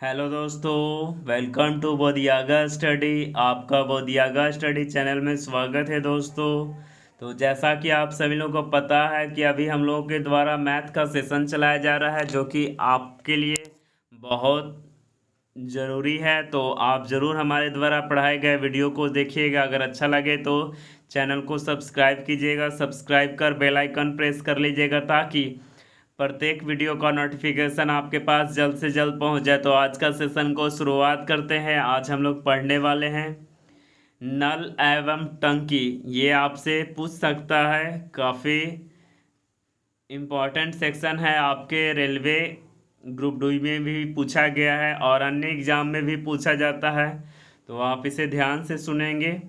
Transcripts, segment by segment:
Hello दोस्तों, welcome to बोधियागा study. आपका बोधियागा study channel में स्वागत है दोस्तों। तो जैसा कि आप सभी लोगों को पता है कि अभी हम लोगों के द्वारा मैथ का सेशन चलाया जा रहा है, जो कि आपके लिए बहुत ज़रूरी है। तो आप ज़रूर हमारे द्वारा पढ़ाए गए वीडियो को देखिएगा। अगर अच्छा लगे तो चैनल को सब्सक्राइब कीजिएगा, सब्सक्राइब कर बेल आइकन प्रेस कर लीजिएगा ताकि प्रत्येक वीडियो का नोटिफिकेशन आपके पास जल्द से जल्द पहुंच जाए। तो आज का सेशन को शुरुआत करते हैं। आज हम लोग पढ़ने वाले हैं नल एवं टंकी। ये आपसे पूछ सकता है, काफ़ी इम्पोर्टेंट सेक्शन है। आपके रेलवे ग्रुप डी में भी पूछा गया है और अन्य एग्जाम में भी पूछा जाता है। तो आप इसे ध्यान से सुनेंगे।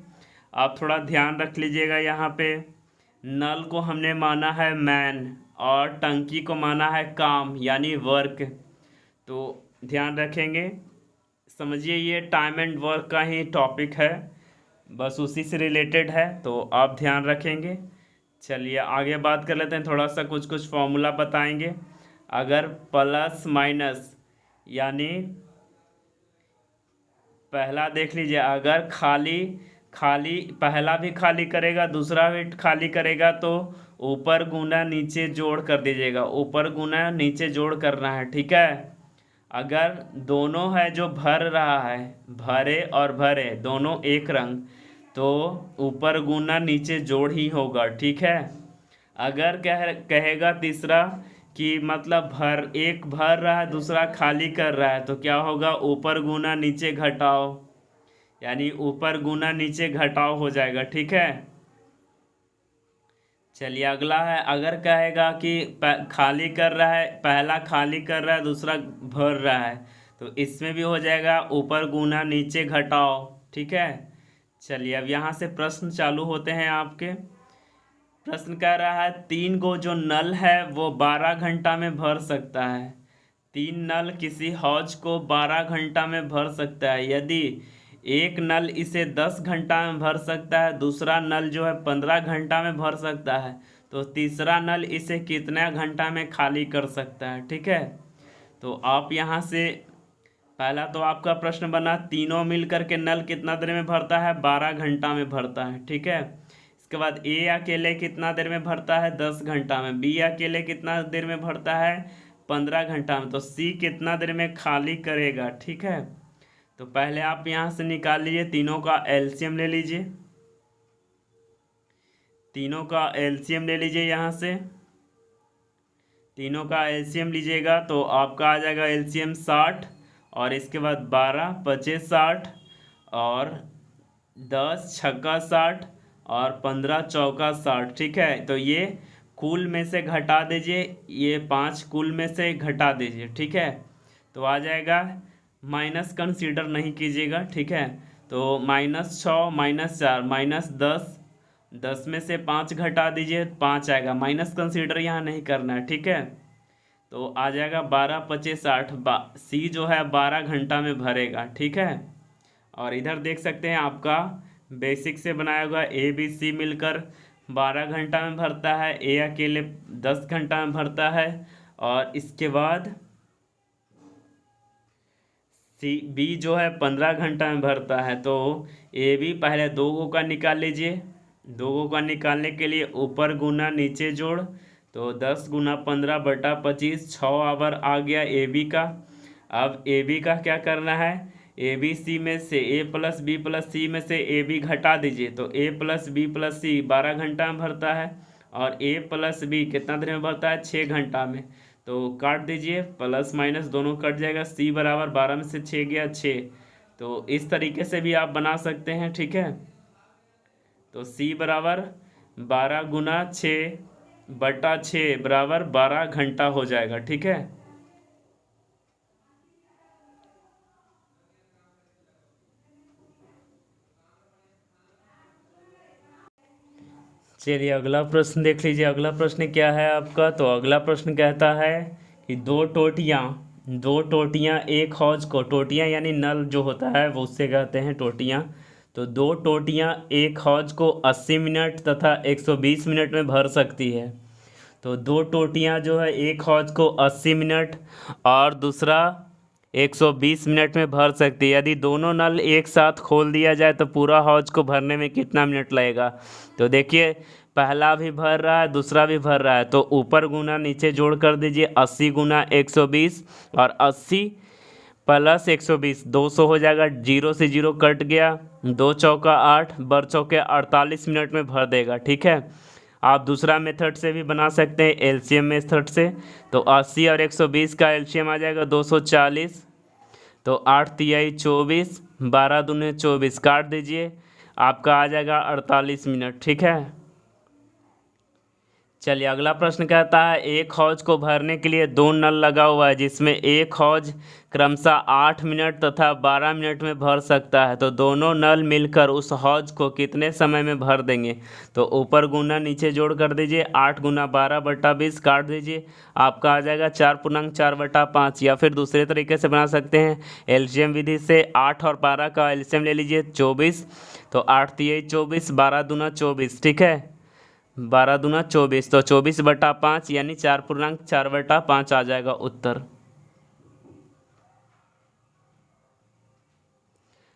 आप थोड़ा ध्यान रख लीजिएगा। यहाँ पे नल को हमने माना है मैन और टंकी को माना है काम यानी वर्क। तो ध्यान रखेंगे। समझिए, ये टाइम एंड वर्क का ही टॉपिक है, बस उसी से रिलेटेड है। तो आप ध्यान रखेंगे। चलिए आगे बात कर लेते हैं। थोड़ा सा कुछ कुछ फॉर्मूला बताएंगे। अगर प्लस माइनस यानी पहला देख लीजिए, अगर खाली खाली पहला भी खाली करेगा दूसरा भी खाली करेगा तो ऊपर गुना नीचे जोड़ कर दीजिएगा। ऊपर गुना नीचे जोड़ करना है, ठीक है। अगर दोनों है जो भर रहा है, भरे और भरे दोनों एक रंग, तो ऊपर गुना नीचे जोड़ ही होगा, ठीक है। अगर कहेगा तीसरा कि मतलब एक भर रहा है दूसरा खाली कर रहा है, तो क्या होगा, ऊपर गुना नीचे घटाओ, यानी ऊपर गुना नीचे घटाओ हो जाएगा, ठीक है। चलिए अगला है, अगर कहेगा कि खाली कर रहा है, पहला खाली कर रहा है दूसरा भर रहा है, तो इसमें भी हो जाएगा ऊपर गुना नीचे घटाओ, ठीक है। चलिए अब यहाँ से प्रश्न चालू होते हैं आपके। प्रश्न कह रहा है 3 गो जो नल है वो 12 घंटा में भर सकता है। 3 नल किसी हौज को 12 घंटा में भर सकता है। यदि एक नल इसे 10 घंटा में भर सकता है, दूसरा नल जो है 15 घंटा में भर सकता है, तो तीसरा नल इसे कितना घंटा में खाली कर सकता है, ठीक है। तो आप यहाँ से पहला तो आपका प्रश्न बना, तीनों मिल करके नल कितना देर में भरता है, 12 घंटा में भरता है, ठीक है। इसके बाद ए अकेले कितना देर में भरता है, 10 घंटा में। बी अकेले कितना देर में भरता है, 15 घंटा में। तो सी कितना देर में खाली करेगा, ठीक है। तो पहले आप यहाँ से निकाल लीजिए, तीनों का एलसीएम ले लीजिए। तीनों का एलसीएम ले लीजिए। यहाँ से तीनों का एलसीएम लीजिएगा तो आपका आ जाएगा एलसीएम 60, और इसके बाद 12 पचे 60, और 10 छक्का 60, और 15 चौका 60, ठीक है। तो ये कुल में से घटा दीजिए, ये 5 कुल में से घटा दीजिए, ठीक है। तो आ जाएगा, माइनस कंसीडर नहीं कीजिएगा, ठीक है। तो -6 -4 -10, 10 में से 5 घटा दीजिए, 5 आएगा। माइनस कंसीडर यहाँ नहीं करना है, ठीक है। तो आ जाएगा 12 पचे 60। सी जो है 12 घंटा में भरेगा, ठीक है। और इधर देख सकते हैं आपका बेसिक से बनाया हुआ ए बी सी मिलकर 12 घंटा में भरता है, ए अकेले 10 घंटा में भरता है, और इसके बाद सी बी जो है 15 घंटा में भरता है। तो ए बी पहले दो गो का निकाल लीजिए। दो गो का निकालने के लिए ऊपर गुना नीचे जोड़, तो 10 गुना 15 बटा 25, 6 आवर आ गया ए बी का। अब ए बी का क्या करना है, ए बी सी में से ए प्लस बी प्लस सी में से ए बी घटा दीजिए। तो ए प्लस बी प्लस सी 12 घंटा में भरता है, और ए प्लस बी कितना देर में भरता है, 6 घंटा में। तो काट दीजिए, प्लस माइनस दोनों कट जाएगा। सी बराबर 12 में से 6 गया 6। तो इस तरीके से भी आप बना सकते हैं, ठीक है। तो सी बराबर 12 गुना 6 बटा 6 बराबर 12 घंटा हो जाएगा, ठीक है। चलिए अगला प्रश्न देख लीजिए। अगला प्रश्न क्या है आपका, तो अगला प्रश्न कहता है कि दो टोटियाँ एक हौज को, टोटियाँ यानी नल जो होता है वो उससे कहते हैं टोटियाँ। तो दो टोटियाँ एक हौज को 80 मिनट तथा 120 मिनट में भर सकती है। तो दो टोटियाँ जो है एक हौज को 80 मिनट और दूसरा 120 मिनट में भर सकती है। यदि दोनों नल एक साथ खोल दिया जाए तो पूरा हौज को भरने में कितना मिनट लगेगा? तो देखिए, पहला भी भर रहा है, दूसरा भी भर रहा है, तो ऊपर गुना नीचे जोड़ कर दीजिए। 80 गुना 120 और 80 प्लस 120 200 हो जाएगा। जीरो से जीरो कट गया, 2 चौका 8, बर चौके 48 मिनट में भर देगा। ठीक है, आप दूसरा मेथड से भी बना सकते हैं, एलसीएम मेथड से। तो 80 और 120 का एलसीएम आ जाएगा 240, तो 8 तिहाई 24, 12 दूने 24, काट दीजिए, आपका आ जाएगा 48 मिनट। ठीक है, चलिए अगला प्रश्न कहता है, एक हौज को भरने के लिए दो नल लगा हुआ है जिसमें एक हौज क्रमशः 8 मिनट तथा 12 मिनट में भर सकता है, तो दोनों नल मिलकर उस हौज को कितने समय में भर देंगे? तो ऊपर गुना नीचे जोड़ कर दीजिए, 8 गुना 12/20, काट दीजिए, आपका आ जाएगा 4×4/5। या फिर दूसरे तरीके से बना सकते हैं, एलसीएम विधि से 8 और 12 का एलसीएम ले लीजिए 24, तो 8 तिहाई 24, 12 दूना 24। ठीक है, 12 दूना 24, तो 24/5 यानी 4×4/5 आ जाएगा उत्तर।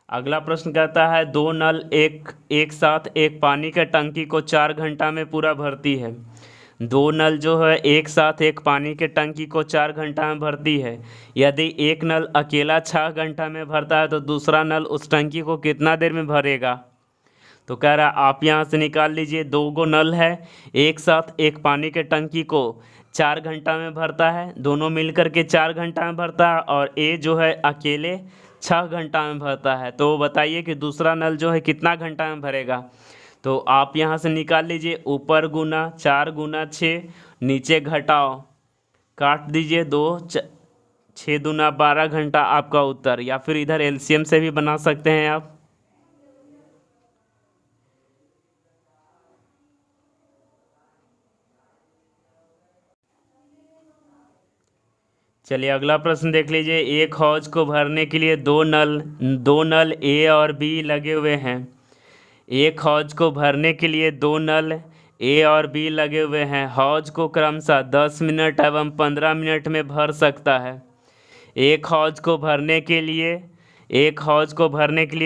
अगला प्रश्न कहता है, दो नल एक साथ एक पानी के टंकी को 4 घंटा में पूरा भरती है। दो नल जो है एक साथ एक पानी के टंकी को 4 घंटा में भरती है। यदि एक नल अकेला 6 घंटा में भरता है तो दूसरा नल उस टंकी को कितना देर में भरेगा? तो कह रहा है आप यहाँ से निकाल लीजिए, दो गो नल है, एक साथ एक पानी के टंकी को 4 घंटा में भरता है, दोनों मिलकर के 4 घंटा में भरता है, और ए जो है अकेले 6 घंटा में भरता है। तो बताइए कि दूसरा नल जो है कितना घंटा में भरेगा? तो आप यहाँ से निकाल लीजिए, ऊपर गुना 4 गुना 6, नीचे घटाओ, काट दीजिए 2, 6 दूना 12 घंटा आपका उत्तर। या फिर इधर एलसीएम से भी बना सकते हैं आप। चलिए अगला प्रश्न देख लीजिए, एक हौज को भरने के लिए दो नल ए और बी लगे हुए हैं। एक हौज को भरने के लिए दो नल ए और बी लगे हुए हैं। हौज को क्रमशः 10 मिनट एवं 15 मिनट में भर सकता है। एक हौज को भरने के लिए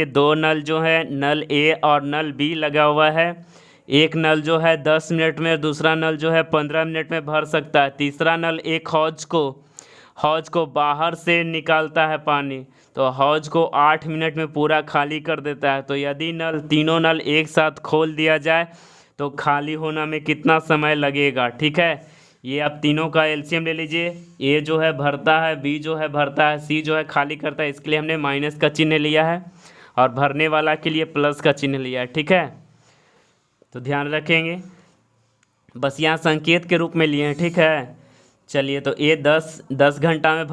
दो नल जो है, नल ए और नल बी लगा हुआ है। एक नल जो है 10 मिनट में, दूसरा नल जो है 15 मिनट में भर सकता है। तीसरा नल एक हौज को बाहर से निकालता है पानी, तो हौज को 8 मिनट में पूरा खाली कर देता है। तो यदि तीनों नल एक साथ खोल दिया जाए तो खाली होना में कितना समय लगेगा? ठीक है, ये आप तीनों का एलसीएम ले लीजिए। ए जो है भरता है, बी जो है भरता है, सी जो है खाली करता है, इसके लिए हमने माइनस का चिन्ह लिया है, और भरने वाला के लिए प्लस का चिन्ह लिया है। ठीक है, तो ध्यान रखेंगे, बस यहाँ संकेत के रूप में लिए हैं। ठीक है, चलिए तो ए 10 घंटा में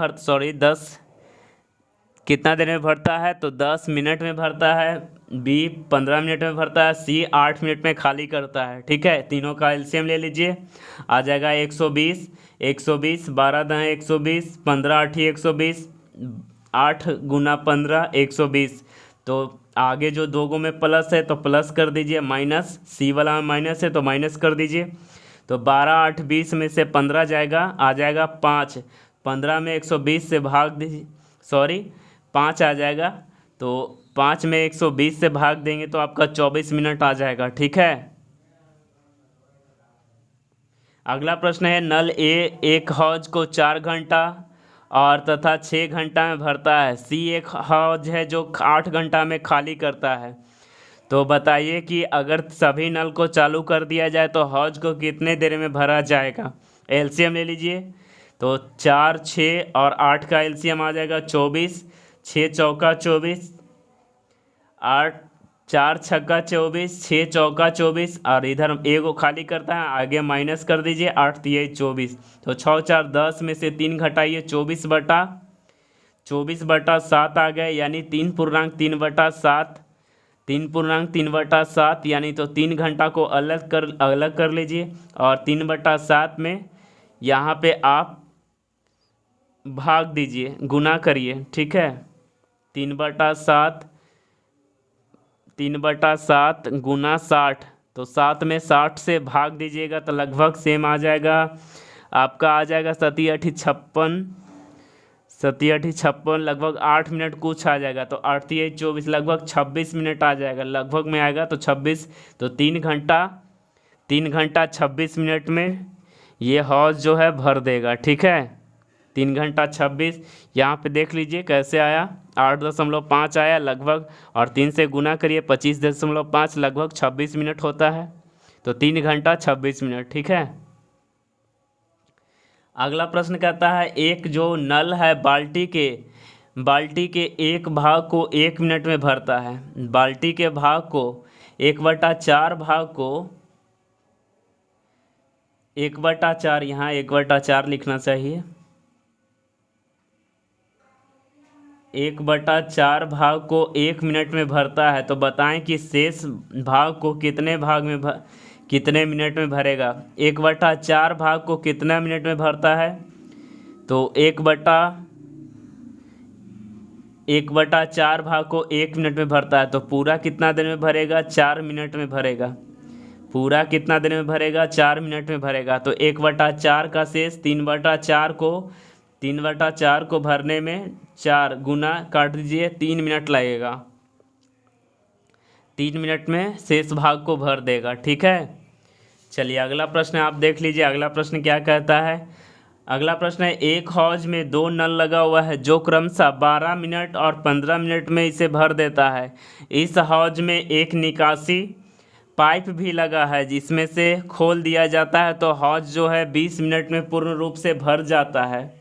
कितना देर में भरता है? तो 10 मिनट में भरता है। बी 15 मिनट में भरता है। सी 8 मिनट में खाली करता है। ठीक है, तीनों का एलसीएम ले लीजिए, आ जाएगा 120, 12 दह 120, 15 8 120, 8 गुना 15 120। तो आगे जो दो गो में प्लस है तो प्लस कर दीजिए, माइनस सी वाला में माइनस है तो माइनस कर दीजिए। तो 12 8 20 में से 15 जाएगा, आ जाएगा 5। 15 में 120 से भाग दीजिए, 5 आ जाएगा, तो 5 में 120 से भाग देंगे तो आपका 24 मिनट आ जाएगा। ठीक है, अगला प्रश्न है, नल ए एक हौज को 4 घंटा और तथा 6 घंटा में भरता है। सी एक हौज है जो 8 घंटा में खाली करता है। तो बताइए कि अगर सभी नल को चालू कर दिया जाए तो हौज को कितने देर में भरा जाएगा? एलसीएम ले लीजिए, तो 4 6 और 8 का एलसीएम आ जाएगा 24, 6 चौका 24, 8 4 छक्का 24, 6 चौका 24, और इधर ए को खाली करता है, आगे माइनस कर दीजिए, 8 तिहाई 24, तो 6 4 10 में से 3 घटाइए, 24/7 आ गए, यानी 3.3/7, 3.3/7 यानी तो 3 घंटा को अलग कर लीजिए, और 3/7 में यहाँ पे आप भाग दीजिए, गुना करिए। ठीक है, 3/7 गुना 60, तो 7 में 60 से भाग दीजिएगा तो लगभग सेम आ जाएगा, आपका आ जाएगा 7 8 56, सत्ती 56 लगभग 8 मिनट कुछ आ जाएगा, तो 8×3 = 24 लगभग 26 मिनट आ जाएगा, लगभग में आएगा तो 26। तो 3 घंटा 26 मिनट में ये हौज जो है भर देगा। ठीक है, 3 घंटा 26। यहाँ पे देख लीजिए कैसे आया, 8.5 आया लगभग, और 3 से गुना करिए 25.5 लगभग 26 मिनट होता है। तो 3 घंटा 26 मिनट। ठीक है, अगला प्रश्न कहता है एक जो नल है बाल्टी के एक भाग को 1 मिनट में भरता है। बाल्टी के भाग को 1/4 भाग को 1/4, यहाँ 1/4 लिखना चाहिए, 1/4 भाग को 1 मिनट में भरता है। तो बताएं कि शेष भाग को कितने मिनट में भरेगा। 1/4 भाग को कितना मिनट में भरता है, तो 1/4 भाग को 1 मिनट में भरता है, तो पूरा कितना देर में भरेगा, 4 मिनट में भरेगा। पूरा कितना देर में भरेगा, 4 मिनट में भरेगा। तो 1/4 का शेष 3/4 को भरने में 4 गुना काट दीजिए, 3 मिनट लगेगा। 3 मिनट में शेष भाग को भर देगा। ठीक है, चलिए अगला प्रश्न आप देख लीजिए। अगला प्रश्न क्या कहता है, अगला प्रश्न है एक हौज में 2 नल लगा हुआ है जो क्रमशः 12 मिनट और 15 मिनट में इसे भर देता है। इस हौज में एक निकासी पाइप भी लगा है जिसमें से खोल दिया जाता है तो हौज जो है 20 मिनट में पूर्ण रूप से भर जाता है।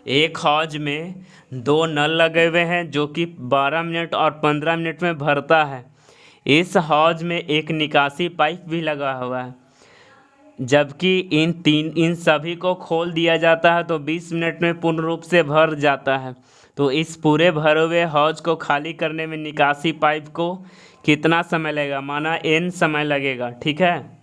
एक हौज में 2 नल लगे हुए हैं जो कि 12 मिनट और 15 मिनट में भरता है। इस हौज में एक निकासी पाइप भी लगा हुआ है, जबकि इन सभी को खोल दिया जाता है तो 20 मिनट में पूर्ण रूप से भर जाता है। तो इस पूरे भरे हुए हौज को खाली करने में निकासी पाइप को कितना समय लगेगा, माना n समय लगेगा। ठीक है,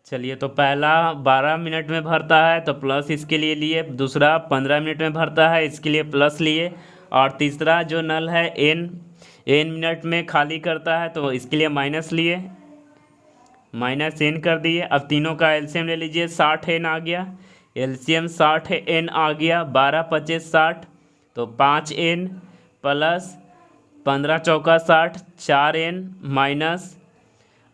चलिए तो पहला 12 मिनट में भरता है तो प्लस इसके लिए, दूसरा 15 मिनट में भरता है इसके लिए प्लस लिए, और तीसरा जो नल है n मिनट में खाली करता है तो इसके लिए माइनस लिए, माइनस n कर दिए। अब तीनों का एलसीएम ले लीजिए, 60n आ गया, एलसीएम 60n आ गया, 12×5 = 60, तो 5n प्लस 15×4 = 60, 4n माइनस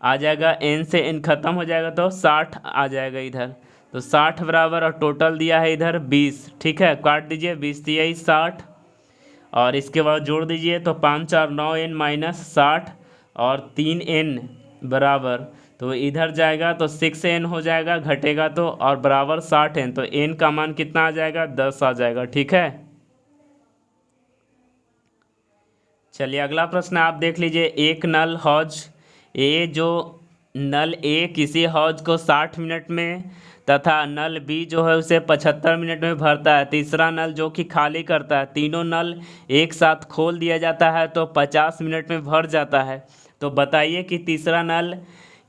आ जाएगा, n से n खत्म हो जाएगा तो 60 आ जाएगा इधर, तो 60 बराबर, और टोटल दिया है इधर 20। ठीक है, काट दीजिए, 20 दिया ही 60, और इसके बाद जोड़ दीजिए तो 5×4 = 9n माइनस 60 और 3n बराबर, तो इधर जाएगा तो 6n हो जाएगा, घटेगा तो, और बराबर 60n, तो n का मान कितना आ जाएगा, 10 आ जाएगा। ठीक है, चलिए अगला प्रश्न आप देख लीजिए। एक नल हौज नल ए किसी हौज को 60 मिनट में तथा नल बी जो है उसे 75 मिनट में भरता है। तीसरा नल जो कि खाली करता है, तीनों नल एक साथ खोल दिया जाता है तो 50 मिनट में भर जाता है। तो बताइए कि तीसरा नल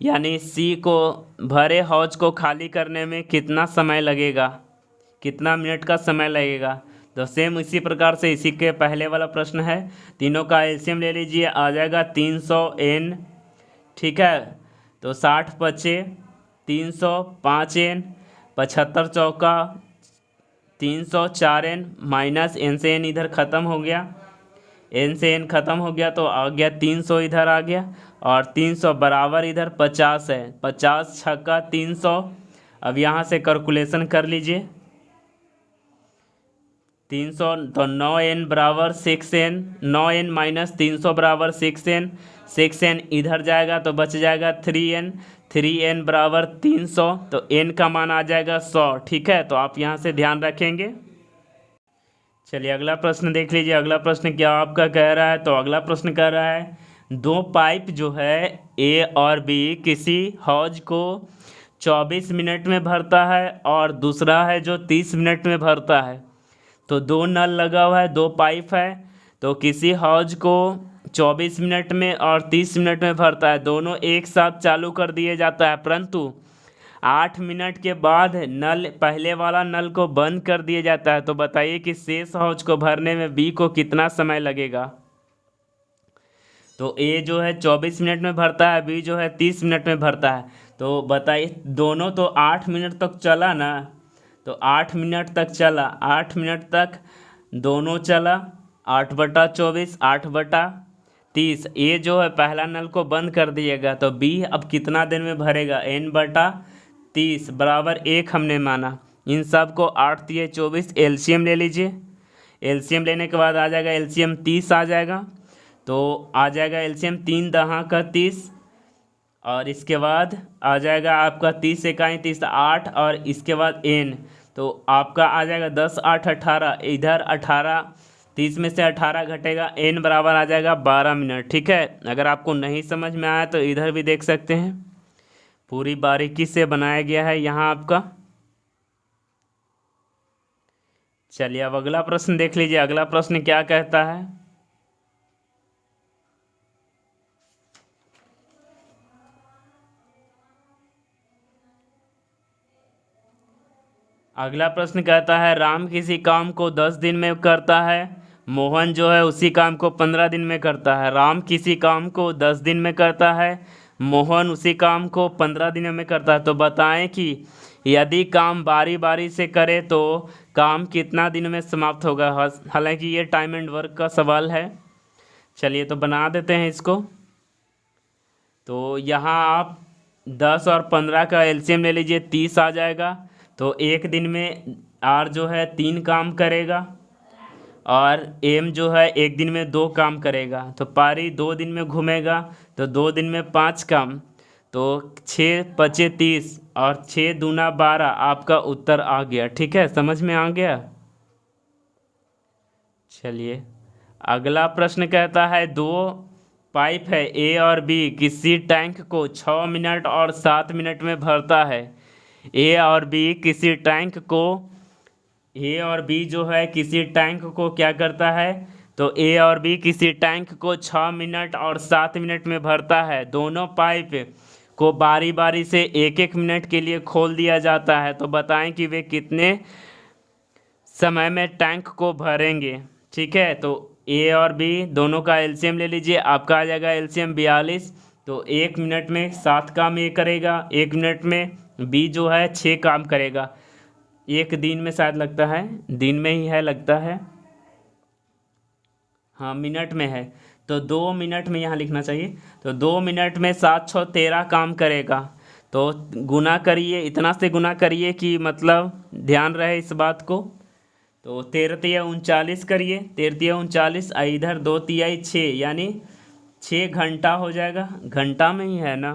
यानी सी को भरे हौज को खाली करने में कितना समय लगेगा, कितना मिनट का समय लगेगा। तो सेम इसी प्रकार से इसी के पहले वाला प्रश्न है, तीनों का एलसीएम ले लीजिए, आ जाएगा 300n। ठीक है, तो 60×5 = 300, 5n, 75×4 = 300, 4n माइनस n से n इधर ख़त्म हो गया, n से n ख़त्म हो गया तो आ गया 300 इधर आ गया, और 300 बराबर इधर 50 है, 50×6 = 300। अब यहाँ से कैलकुलेशन कर लीजिए, 300 तो 9n बराबर 6n, 9n माइनस 300 बराबर 6n, 6n इधर जाएगा तो बच जाएगा 3n, 3n बराबर 300, तो n का मान आ जाएगा 100। ठीक है, तो आप यहाँ से ध्यान रखेंगे। चलिए अगला प्रश्न देख लीजिए। अगला प्रश्न क्या आपका कह रहा है, तो अगला प्रश्न कह रहा है 2 पाइप जो है ए और बी किसी हौज को 24 मिनट में भरता है और दूसरा है जो 30 मिनट में भरता है। तो 2 नल लगा हुआ है, 2 पाइप है, तो किसी हौज को 24 मिनट में और 30 मिनट में भरता है, दोनों एक साथ चालू कर दिए जाता है, परंतु 8 मिनट के बाद पहले वाला नल को बंद कर दिया जाता है। तो बताइए कि शेष हौज को भरने में बी को कितना समय लगेगा। तो ए जो है 24 मिनट में भरता है, बी जो है 30 मिनट में भरता है, तो बताइए, दोनों तो 8 मिनट तक चला ना, तो 8 मिनट तक चला, 8 मिनट तक दोनों चला। 8/24, 8/30। ये जो है पहला नल को बंद कर दिएगा, तो बी अब कितना देर में भरेगा, n/30 बराबर 1 हमने माना। इन सब को 8×3 = 24, एलसीएम ले लीजिए। एलसीएम लेने के बाद आ जाएगा एलसीएम 30 आ जाएगा। तो आ जाएगा एलसीएम 3×10 = 30, और इसके बाद आ जाएगा आपका 30 इकाई 30 8, और इसके बाद n, तो आपका आ जाएगा 10 8 18। इधर 18, 30 में से 18 घटेगा, n बराबर आ जाएगा 12 मिनट। ठीक है, अगर आपको नहीं समझ में आया तो इधर भी देख सकते हैं, पूरी बारीकी से बनाया गया है यहाँ आपका। चलिए अब अगला प्रश्न देख लीजिए, अगला प्रश्न क्या कहता है। अगला प्रश्न कहता है, राम किसी काम को 10 दिन में करता है, मोहन जो है उसी काम को 15 दिन में करता है। राम किसी काम को 10 दिन में करता है, मोहन उसी काम को 15 दिनों में करता है। तो बताएं कि यदि काम बारी बारी से करे तो काम कितना दिन में समाप्त होगा। हालांकि ये टाइम एंड वर्क का सवाल है। चलिए तो बना देते हैं इसको। तो यहाँ आप 10 और 15 का एलसीएम ले लीजिए, 30 आ जाएगा। तो एक दिन में आर जो है 3 काम करेगा, और एम जो है एक दिन में 2 काम करेगा। तो पारी 2 दिन में घूमेगा, तो 2 दिन में 5 काम, तो 6×5 = 30, और 6×2 = 12। आपका उत्तर आ गया। ठीक है, समझ में आ गया। चलिए अगला प्रश्न कहता है, 2 पाइप है ए और बी, किसी टैंक को 6 मिनट और 7 मिनट में भरता है। ए और बी किसी टैंक को, ए और बी जो है किसी टैंक को क्या करता है, तो ए और बी किसी टैंक को 6 मिनट और 7 मिनट में भरता है। दोनों पाइप को बारी बारी से 1-1 मिनट के लिए खोल दिया जाता है। तो बताएं कि वे कितने समय में टैंक को भरेंगे। ठीक है, तो ए और बी दोनों का एलसीएम ले लीजिए, आपका आ जाएगा एलसीएम 42। तो 1 मिनट में 7 काम ए करेगा, 1 मिनट में बी जो है 6 काम करेगा। एक दिन में शायद लगता है, दिन में ही है लगता है, हाँ मिनट में है, तो 2 मिनट में यहाँ लिखना चाहिए। तो 2 मिनट में 7×6 = 13 काम करेगा। तो गुना करिए, इतना से गुना करिए कि मतलब ध्यान रहे इस बात को। तो 13×3 = 39 करिए, 13×3 = 39, इधर 2×3 = 6, यानी 6 घंटा हो जाएगा। घंटा में ही है ना,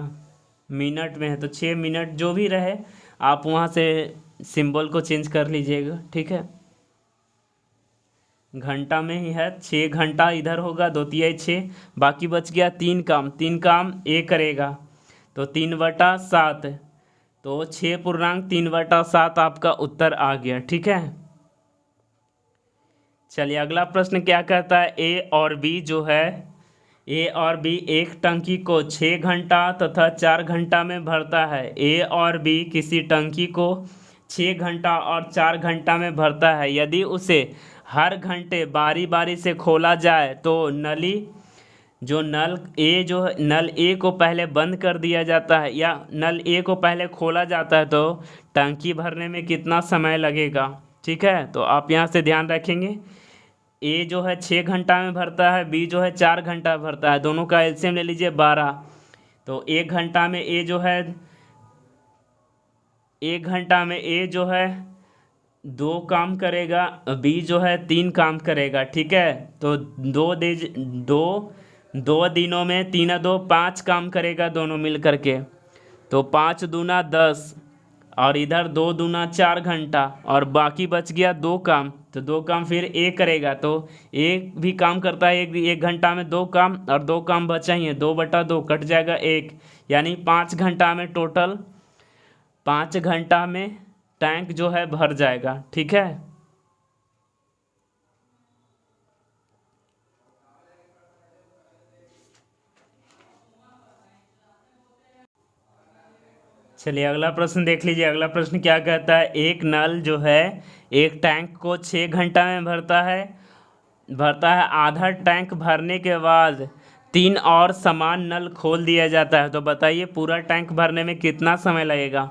मिनट में है तो 6 मिनट जो भी रहे, आप वहाँ से सिंबल को चेंज कर लीजिएगा। ठीक है, घंटा में ही है, 6 घंटा इधर होगा, 2×3 = 6, बाकी बच गया 3 काम। 3 काम ए करेगा, तो 3/7, तो 6×3/7 आपका उत्तर आ गया। ठीक है, चलिए अगला प्रश्न क्या कहता है, ए और बी जो है, ए और बी एक टंकी को 6 घंटा तथा 4 घंटा में भरता है। ए और बी किसी टंकी को 6 घंटा और 4 घंटा में भरता है। यदि उसे हर घंटे बारी बारी से खोला जाए तो नली जो नल ए जो है, नल ए को पहले बंद कर दिया जाता है या नल ए को पहले खोला जाता है, तो टंकी भरने में कितना समय लगेगा। ठीक है, तो आप यहाँ से ध्यान रखेंगे। ए जो है 6 घंटा में भरता है, बी जो है 4 घंटा में भरता है, दोनों का एलसीएम ले लीजिए 12। तो 1 घंटा में ए जो है, 1 घंटा में ए जो है 2 काम करेगा, बी जो है 3 काम करेगा। ठीक है, तो 2 दिनों में 3×2 = 5 काम करेगा दोनों मिल करके। तो 5×2 = 10, और इधर 2×2 = 4 घंटा, और बाकी बच गया 2 काम। तो 2 काम फिर ए करेगा, तो ए भी काम करता है एक घंटा में 2 काम, और 2 काम बचा ही है, 2/2 कट जाएगा 1, यानी 5 घंटा में, टोटल 5 घंटा में टैंक जो है भर जाएगा। ठीक है, चलिए अगला प्रश्न देख लीजिए। अगला प्रश्न क्या कहता है, एक नल जो है एक टैंक को 6 घंटा में भरता है। आधा टैंक भरने के बाद 3 और समान नल खोल दिया जाता है, तो बताइए पूरा टैंक भरने में कितना समय लगेगा।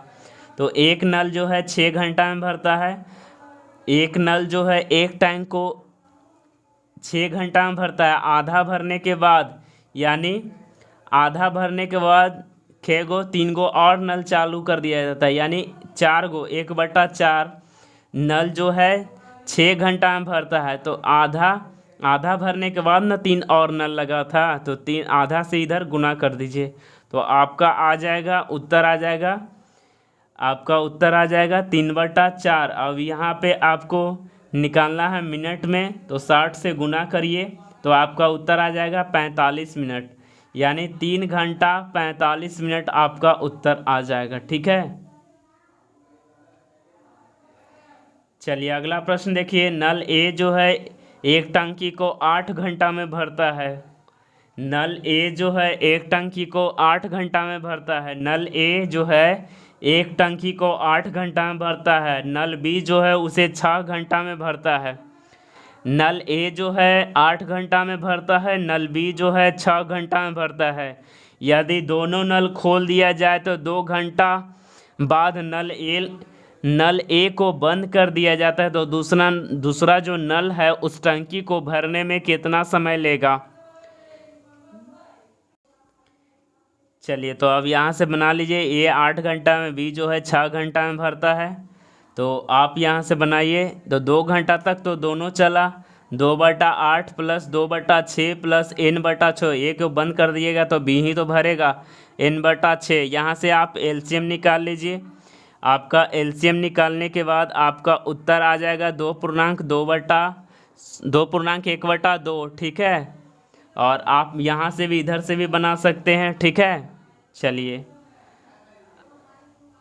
तो एक नल जो है 6 घंटा में भरता है, एक नल जो है एक टैंक को 6 घंटा में भरता है। आधा भरने के बाद, यानी आधा भरने के बाद 6 गो 3 गो और नल चालू कर दिया जाता है, यानी 4 गो 1/4 नल जो है 6 घंटा में भरता है। तो आधा आधा भरने के बाद ना 3 और नल लगा था, तो 3 आधा से इधर गुना कर दीजिए, तो आपका आ जाएगा उत्तर आ जाएगा, आपका उत्तर आ जाएगा 3/4। अब यहाँ पे आपको निकालना है मिनट में, तो 60 से गुना करिए, तो आपका उत्तर आ जाएगा 45 मिनट, यानी 3 घंटा 45 मिनट आपका उत्तर आ जाएगा। ठीक है, चलिए अगला प्रश्न देखिए। नल ए जो है एक टंकी को 8 घंटा में भरता है। नल ए जो है एक टंकी को 8 घंटा में भरता है। नल ए जो है एक टंकी को 8 घंटा में भरता है। नल बी जो है उसे 6 घंटा में भरता है। नल ए जो है 8 घंटा में भरता है, नल बी जो है 6 घंटा में भरता है। यदि दोनों नल खोल दिया जाए तो 2 घंटा बाद नल ए को बंद कर दिया जाता है, तो दूसरा जो नल है उस टंकी को भरने में कितना समय लेगा। चलिए तो अब यहाँ से बना लीजिए, ए 8 घंटा में, बी जो है 6 घंटा में भरता है, तो आप यहाँ से बनाइए। तो 2 घंटा तक तो दोनों चला, 2/8 प्लस 2/6 प्लस n/6, ए को बंद कर दिएगा तो बी ही तो भरेगा, n/6। यहाँ से आप एलसीएम निकाल लीजिए। आपका एलसीएम निकालने के बाद आपका उत्तर आ जाएगा 2.1/2। ठीक है, और आप यहाँ से भी इधर से भी बना सकते हैं। ठीक है, चलिए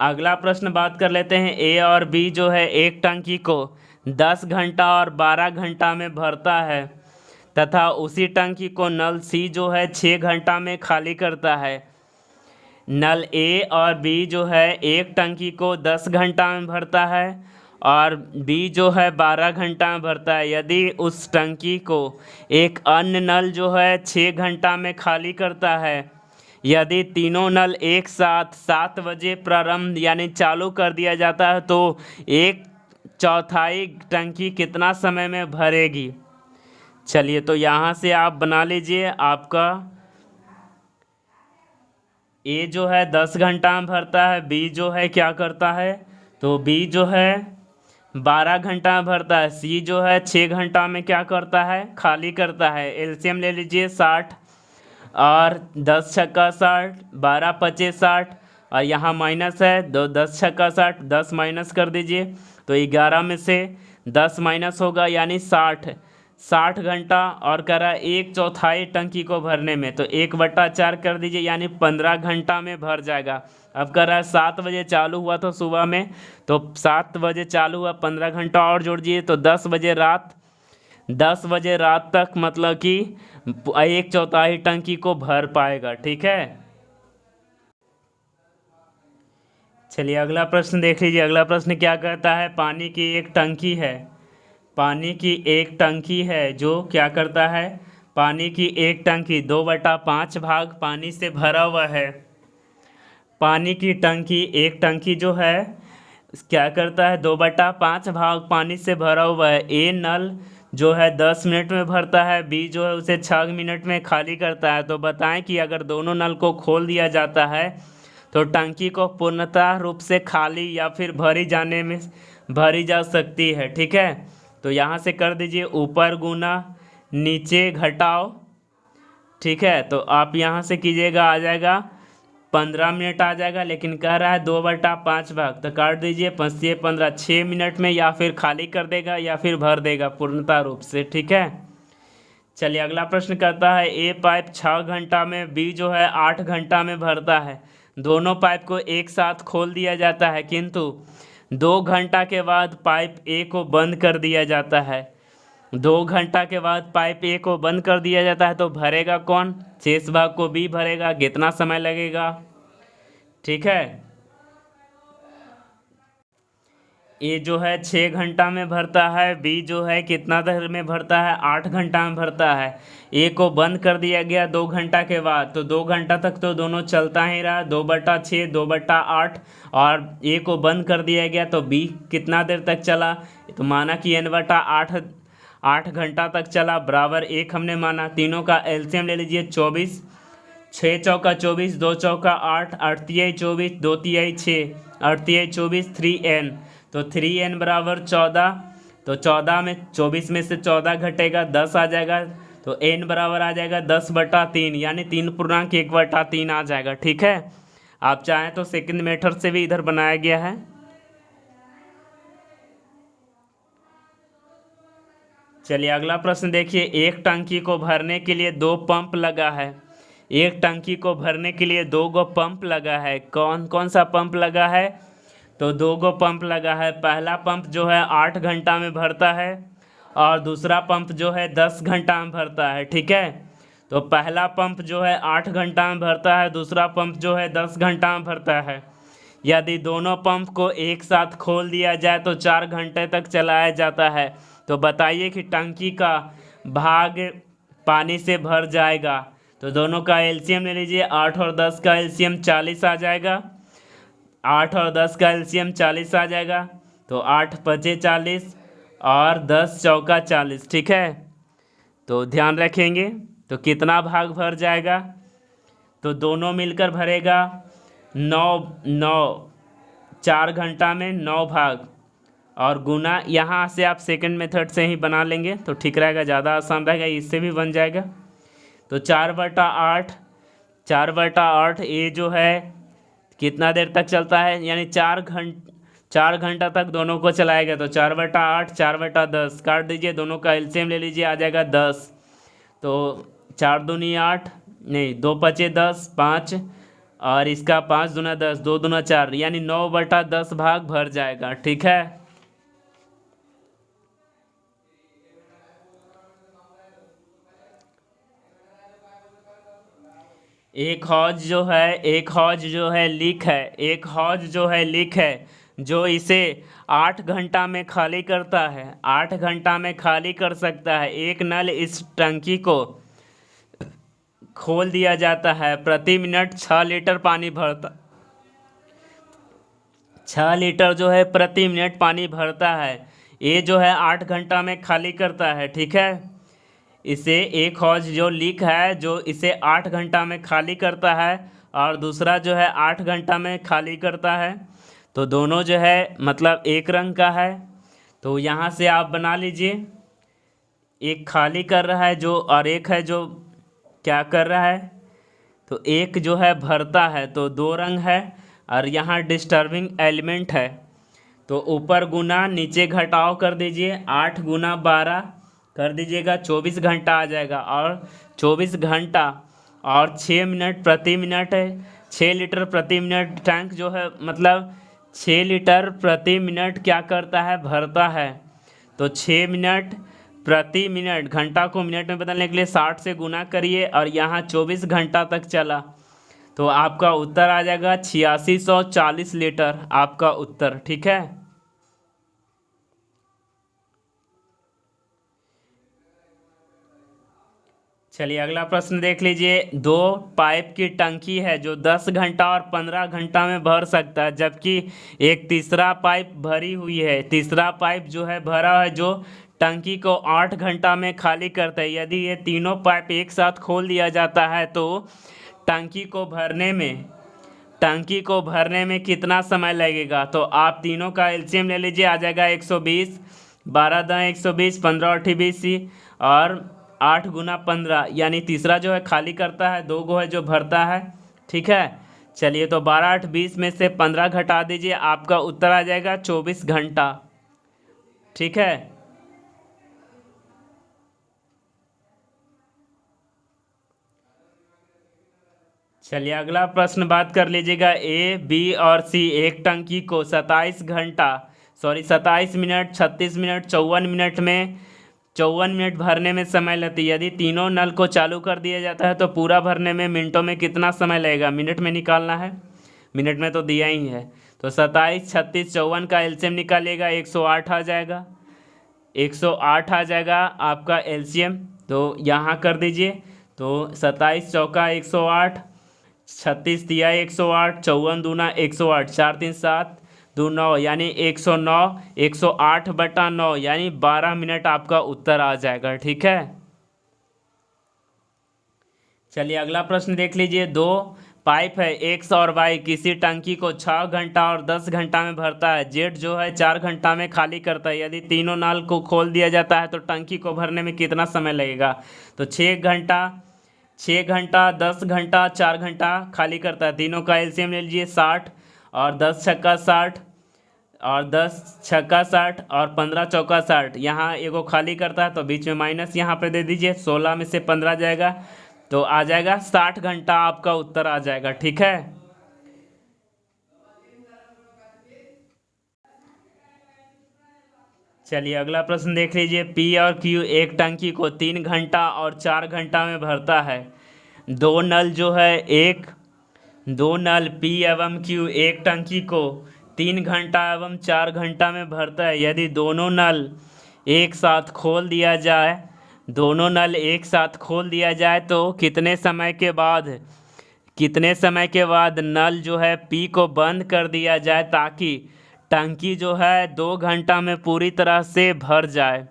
अगला प्रश्न बात कर लेते हैं। ए और बी जो है एक टंकी को 10 घंटा और 12 घंटा में भरता है तथा उसी टंकी को नल सी जो है 6 घंटा में खाली करता है। नल ए और बी जो है एक टंकी को 10 घंटा में भरता है और बी जो है 12 घंटा में भरता है। यदि उस टंकी को एक अन्य नल जो है 6 घंटा में खाली करता है, यदि तीनों नल एक साथ 7 बजे प्रारंभ यानी चालू कर दिया जाता है, तो 1/4 टंकी कितना समय में भरेगी। चलिए तो यहाँ से आप बना लीजिए। आपका ए जो है 10 घंटा में भरता है, बी जो है क्या करता है, तो बी जो है 12 घंटा में भरता है, सी जो है 6 घंटा में क्या करता है, खाली करता है। एलसीएम ले लीजिए 60 और 10 छक्का 60, 12 पचे 60 और यहाँ माइनस है, 10 छक्का 60, 10 माइनस कर दीजिए, तो 11 में से 10 माइनस होगा, यानी 60 घंटा और कह रहा है 1/4 टंकी को भरने में, तो 1/4 कर दीजिए, यानी 15 घंटा में भर जाएगा। अब कह रहा है 7 बजे चालू हुआ तो सुबह में, तो 7 बजे चालू हुआ, 15 घंटा और जोड़ दिए, तो 10 बजे रात तक मतलब कि 1/4 टंकी को भर पाएगा। ठीक है, चलिए अगला प्रश्न देख लीजिए। अगला प्रश्न क्या कहता है, पानी की एक टंकी है। पानी की एक टंकी है जो क्या करता है, पानी की एक टंकी 2/5 भाग पानी से भरा हुआ है। पानी की टंकी एक टंकी जो है क्या करता है, 2/5 भाग पानी से भरा हुआ है। ए नल जो है 10 मिनट में भरता है, बी जो है उसे 6 मिनट में खाली करता है। तो बताएं कि अगर दोनों नल को खोल दिया जाता है तो टंकी को पूर्णतः रूप से खाली या फिर भरी जा सकती है। ठीक है, तो यहाँ से कर दीजिए ऊपर गुना नीचे घटाओ। ठीक है, तो आप यहाँ से कीजिएगा, आ जाएगा 15 मिनट आ जाएगा, लेकिन कह रहा है 2/5 भाग, तो काट दीजिए 5×15 6 मिनट में या फिर खाली कर देगा या फिर भर देगा पूर्णतः रूप से। ठीक है, चलिए अगला प्रश्न करता है। ए पाइप 6 घंटा में, बी जो है 8 घंटा में भरता है। दोनों पाइप को एक साथ खोल दिया जाता है, किंतु 2 घंटा के बाद पाइप ए को बंद कर दिया जाता है। 2 घंटा के बाद पाइप ए को बंद कर दिया जाता है, तो भरेगा कौन, शेष भाग को बी भरेगा। कितना समय लगेगा। ठीक है, ए जो है 6 घंटा में भरता है, बी जो है कितना देर में भरता है, 8 घंटा में भरता है। ए को बंद कर दिया गया 2 घंटा के बाद, तो 2 घंटा तक तो दोनों चलता ही रहा, 2/6 2/8। और ए को बंद कर दिया गया तो बी कितना देर तक चला, तो माना कि n/8 8 घंटा तक चला, बराबर 1 हमने माना। तीनों का एलसीएम ले लीजिए, 24, 6 × 4 = 24, 2 × 4 = 8, 8×3 = 24, 2×3 = 6, 8×3 = 24, 3n। तो 3n बराबर 14। तो 14 में 24 में से 14 घटेगा, 10 आ जाएगा। तो n बराबर आ जाएगा 10/3, यानी 3.1/3 आ जाएगा। ठीक है, आप चाहें तो सेकंड मेथड से भी इधर बनाया गया है। चलिए अगला प्रश्न देखिए, एक टंकी को भरने के लिए 2 पंप लगा है। एक टंकी को भरने के लिए 2 गो पंप लगा है। कौन कौन सा पंप लगा है, तो 2 गो पंप लगा है। पहला पंप जो है 8 घंटा में भरता है, और दूसरा पंप जो है 10 घंटा में भरता है। ठीक है, तो पहला पंप जो है 8 घंटा में भरता है, दूसरा पंप जो है 10 घंटा में भरता है। यदि दोनों पंप को एक साथ खोल दिया जाए तो 4 घंटे तक चलाया जाता है। तो बताइए कि टंकी का भाग पानी से भर जाएगा। तो दोनों का एलसीएम ले लीजिए, 8 और 10 का एलसीएम 40 आ जाएगा। 8 और 10 का एलसीएम 40 आ जाएगा। तो 8×5 = 40 और 10×4 = 40। ठीक है, तो ध्यान रखेंगे। तो कितना भाग भर जाएगा, तो दोनों मिलकर भरेगा 9 4 घंटा में 9 भाग, और गुना यहाँ से आप सेकंड मेथड से ही बना लेंगे तो ठीक रहेगा, ज़्यादा आसान रहेगा, इससे भी बन जाएगा। तो 4/8, 4/8 ये जो है कितना देर तक चलता है, यानी 4 घंटा तक दोनों को चलाएगा। तो 4/8 4/10 काट दीजिए, दोनों का एलसीएम ले लीजिए, आ जाएगा 10। तो 4 दूनी 8, नहीं 2×5 = 10, 5, और इसका 5 दूना 10, 2 दूना 4, यानी 9/10 भाग भर जाएगा। ठीक है, एक हौज जो है लीक है, एक हौज जो है लीक है, जो इसे 8 घंटा में खाली करता है, 8 घंटा में खाली कर सकता है। एक नल इस टंकी को खोल दिया जाता है, प्रति मिनट 6 लीटर पानी भरता, 6 लीटर जो है प्रति मिनट पानी भरता है। ये जो है 8 घंटा में खाली करता है। ठीक है, इसे एक हौज जो लीक है, जो इसे 8 घंटा में खाली करता है, और दूसरा जो है 8 घंटा में खाली करता है। तो दोनों जो है मतलब एक रंग का है। तो यहाँ से आप बना लीजिए, एक खाली कर रहा है जो, और एक है जो क्या कर रहा है, तो एक जो है भरता है। तो 2 रंग है, और यहाँ डिस्टर्बिंग एलिमेंट है। तो ऊपर गुना नीचे घटाव कर दीजिए, 8 × 12 कर दीजिएगा, 24 घंटा आ जाएगा। और 24 घंटा और 6 मिनट प्रति मिनट है, 6 लीटर प्रति मिनट टैंक जो है, मतलब 6 लीटर प्रति मिनट क्या करता है, भरता है। तो 6 मिनट प्रति मिनट, घंटा को मिनट में बदलने के लिए 60 से गुना करिए, और यहाँ 24 घंटा तक चला। तो आपका उत्तर आ जाएगा 8640 लीटर, आपका उत्तर। ठीक है, चलिए अगला प्रश्न देख लीजिए। 2 पाइप की टंकी है जो 10 घंटा और 15 घंटा में भर सकता है, जबकि एक तीसरा पाइप भरी हुई है। तीसरा पाइप जो है भरा है, जो टंकी को 8 घंटा में खाली करता है। यदि ये तीनों पाइप एक साथ खोल दिया जाता है तो टंकी को भरने में कितना समय लगेगा। तो आप तीनों का एलसीएम ले लीजिए, आ जाएगा 120, 12×10 120, 15×8 20, और 8 × 15, यानी तीसरा जो है खाली करता है, 2 गो है जो भरता है। ठीक है, चलिए तो 12×8 20 में से 15 घटा दीजिए, आपका उत्तर आ जाएगा 24 घंटा। ठीक है, चलिए अगला प्रश्न बात कर लीजिएगा। ए बी और सी एक टंकी को 27 मिनट 36 मिनट 54 मिनट में 54 मिनट भरने में समय लगती है। यदि तीनों नल को चालू कर दिया जाता है तो पूरा भरने में मिनटों में कितना समय लगेगा, मिनट में निकालना है। मिनट में तो दिया ही है, तो 27, 36, 54 का एलसीएम निकालिएगा, 108 आ जाएगा। 108 आ जाएगा आपका एलसीएम। तो यहाँ कर दीजिए। तो 27 चौका 108, 36 दिया 108, 54 दूना 108, 4 3 7 2 9, यानी 109, 108/9 यानी 12 मिनट आपका उत्तर आ जाएगा। ठीक है, चलिए अगला प्रश्न देख लीजिए। दो पाइप है एक्स और वाई किसी टंकी को 6 घंटा और 10 घंटा में भरता है। जेड जो है 4 घंटा में खाली करता है। यदि तीनों नल को खोल दिया जाता है तो टंकी को भरने में कितना समय लगेगा? तो 6 घंटा, 6 घंटा, 10 घंटा, 4 घंटा खाली करता है। तीनों का एलसीएम ले लीजिए, 60 और 10 छक्का 60 और 10 छक्का 60 और 15 चौका 60। यहाँ एगो खाली करता है तो बीच में माइनस यहाँ पे दे दीजिए। 16 में से 15 जाएगा तो आ जाएगा 60 घंटा आपका उत्तर आ जाएगा। ठीक है, चलिए अगला प्रश्न देख लीजिए। पी और क्यू एक टंकी को 3 घंटा और 4 घंटा में भरता है। दो नल जो है एक दो नल पी एवं क्यू एक टंकी को 3 घंटा एवं 4 घंटा में भरता है। यदि एक साथ खोल दिया जाए दोनों नल एक साथ खोल दिया जाए तो कितने समय के बाद नल जो है पी को बंद कर दिया जाए ताकि टंकी जो है 2 घंटा में पूरी तरह से भर जाए।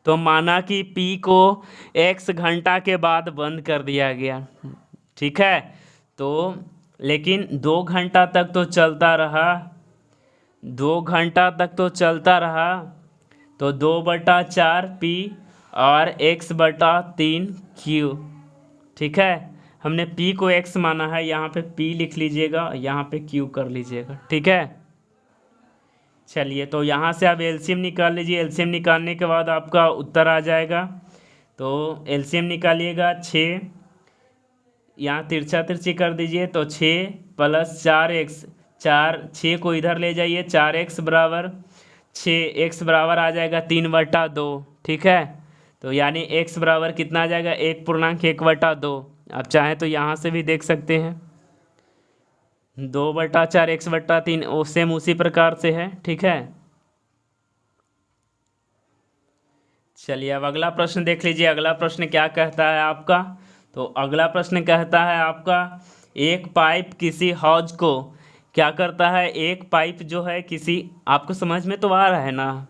तो माना कि पी को एक्स घंटा के बाद बंद कर दिया गया। ठीक है, तो लेकिन 2 घंटा तक तो चलता रहा, 2 घंटा तक तो चलता रहा। तो 2/4 पी और x/3 क्यू। ठीक है, हमने p को x माना है, यहाँ पे p लिख लीजिएगा, यहाँ पे q कर लीजिएगा। ठीक है, चलिए तो यहाँ से आप एलसीएम निकाल लीजिए। एलसीएम निकालने के बाद आपका उत्तर आ जाएगा। तो एलसीएम निकालिएगा, 6 यहाँ तिरछा तिरछी कर दीजिए। तो 6 + 4x, 6 को इधर ले जाइए, 4x बराबर 6, x बराबर आ जाएगा 3/2। ठीक है, तो यानी x बराबर कितना आ जाएगा? 1.1/2। आप चाहें तो यहाँ से भी देख सकते हैं, 2/4 x/3 सेम उसी प्रकार से है। ठीक है, चलिए अब अगला प्रश्न देख लीजिए। अगला प्रश्न क्या कहता है आपका? तो अगला प्रश्न कहता है आपका, एक पाइप किसी हौज को क्या करता है? एक पाइप जो है किसी, आपको समझ में तो आ रहा है ना?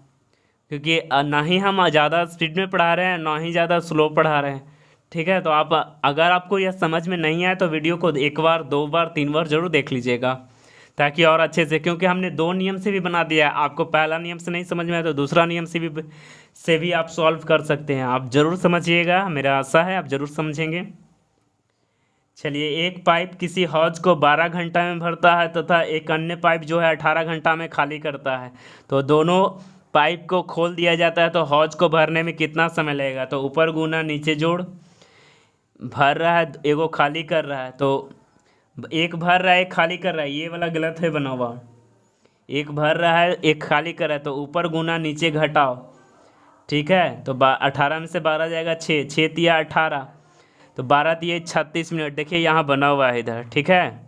क्योंकि ना ही हम ज़्यादा स्पीड में पढ़ा रहे हैं ना ही ज़्यादा स्लो पढ़ा रहे हैं। ठीक है, तो आप अगर आपको यह समझ में नहीं आए तो वीडियो को 1 बार 2 बार 3 बार ज़रूर देख लीजिएगा ताकि और अच्छे से, क्योंकि हमने 2 नियम से भी बना दिया है। आपको पहला नियम से नहीं समझ में आया तो दूसरा नियम से भी आप सॉल्व कर सकते हैं। आप ज़रूर समझिएगा, मेरा आशा है आप ज़रूर समझेंगे। चलिए, एक पाइप किसी हौज को 12 घंटा में भरता है तथा एक अन्य पाइप जो है 18 घंटा में खाली करता है। तो दोनों पाइप को खोल दिया जाता है तो हौज को भरने में कितना समय लगेगा? तो ऊपर गुना नीचे जोड़, भर रहा है एगो खाली कर रहा है। तो एक भर रहा है एक खाली कर रहा है, ये वाला गलत है बना हुआ। एक भर रहा है एक खाली कर रहा है, तो ऊपर गुना नीचे घटाओ। ठीक है, तो 18 में से 12 जाएगा 6, 6 तिया 18, तो 12 तिया 36 मिनट। देखिए यहाँ बना हुआ है इधर। ठीक है,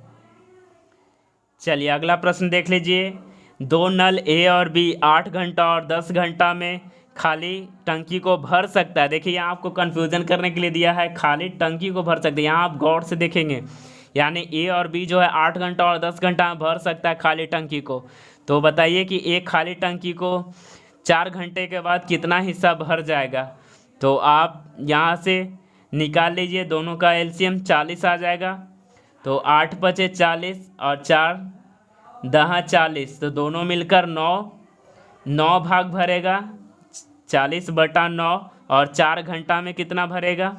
चलिए अगला प्रश्न देख लीजिए। दो नल ए और बी 8 घंटा और 10 घंटा में खाली टंकी को भर सकता है। देखिए यहाँ आपको कन्फ्यूज़न करने के लिए दिया है, खाली टंकी को भर सकते हैं। यहाँ आप गौर से देखेंगे, यानी ए और बी जो है 8 घंटा और 10 घंटा में भर सकता है खाली टंकी को। तो बताइए कि एक खाली टंकी को 4 घंटे के बाद कितना हिस्सा भर जाएगा? तो आप यहाँ से निकाल लीजिए, दोनों का एलसीएम 40 आ जाएगा। तो 8 × 5 = 40 और 4 × 10 = 40, तो दोनों मिलकर 9 भाग भरेगा, 40/9, और 4 घंटा में कितना भरेगा?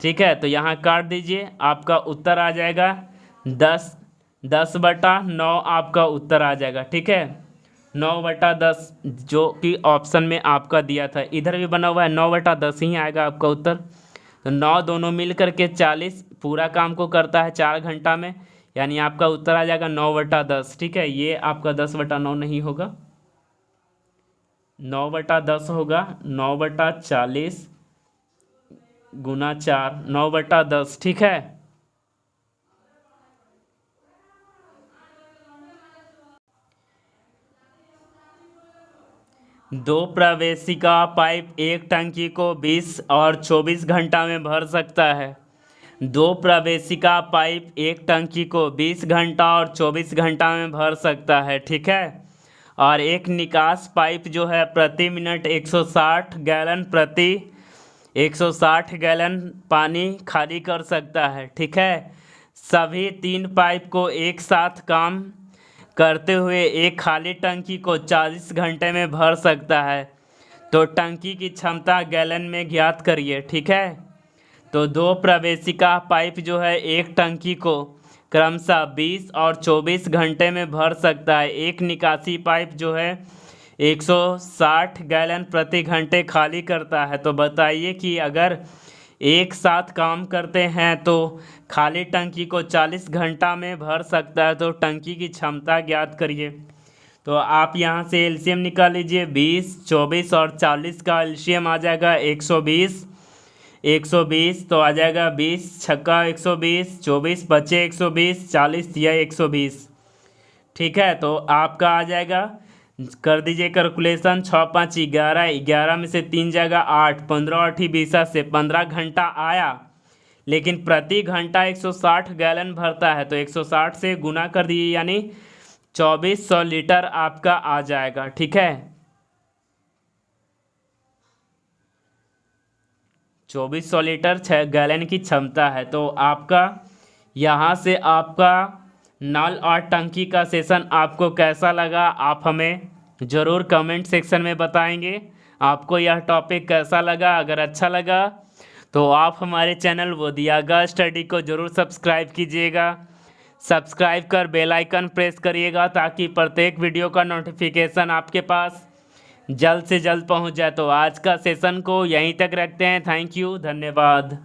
ठीक है, तो यहाँ काट दीजिए, आपका उत्तर आ जाएगा 10/9 आपका उत्तर आ जाएगा। ठीक है, 9/10 जो कि ऑप्शन में आपका दिया था, इधर भी बना हुआ है 9/10 ही आएगा आपका उत्तर। तो 9 दोनों मिल करके 40 पूरा काम को करता है 4 घंटा में, यानी आपका उत्तर आ जाएगा 9/10। ठीक है, ये आपका 10/9 नहीं होगा, 9/10 होगा। 9/40 गुना 4, 9/10। ठीक है, दो प्रवेशिका पाइप एक टंकी को 20 और 24 घंटा में भर सकता है। दो प्रवेशिका पाइप एक टंकी को 20 घंटा और 24 घंटा में भर सकता है, ठीक है। और एक निकास पाइप जो है प्रति मिनट 160 गैलन पानी खाली कर सकता है, ठीक है। सभी तीन पाइप को एक साथ काम करते हुए एक खाली टंकी को 40 घंटे में भर सकता है। तो टंकी की क्षमता गैलन में ज्ञात करिए, ठीक है। तो दो प्रवेशिका पाइप जो है एक टंकी को क्रमशः 20 और 24 घंटे में भर सकता है। एक निकासी पाइप जो है 160 गैलन प्रति घंटे खाली करता है। तो बताइए कि अगर एक साथ काम करते हैं तो खाली टंकी को 40 घंटा में भर सकता है। तो टंकी की क्षमता ज्ञात करिए। तो आप यहाँ से एलसीएम निकाल लीजिए। 20, 24 और 40 का एलसीएम आ जाएगा 120 तो आ जाएगा 20 छक्का 120, 24 बचे 120, 40 दिया 120, ठीक है। तो आपका आ जाएगा, कर दीजिए कैलकुलेशन, 6 5 11, 11 में से 3 जाएगा 8, 15 8 20 से 15 घंटा आया। लेकिन प्रति घंटा 160 गैलन भरता है। तो 160 से गुना कर दीजिए, यानी 2400 लीटर आपका आ जाएगा, ठीक है। 2400 लीटर 6 गैलन की क्षमता है। तो आपका यहाँ से आपका नल और टंकी का सेशन आपको कैसा लगा, आप हमें ज़रूर कमेंट सेक्शन में बताएंगे। आपको यह टॉपिक कैसा लगा। अगर अच्छा लगा तो आप हमारे चैनल वोदियागा स्टडी को ज़रूर सब्सक्राइब कीजिएगा। सब्सक्राइब कर बेल आइकन प्रेस करिएगा ताकि प्रत्येक वीडियो का नोटिफिकेशन आपके पास जल्द से जल्द पहुंच जाए। तो आज का सेशन को यहीं तक रखते हैं। थैंक यू, धन्यवाद।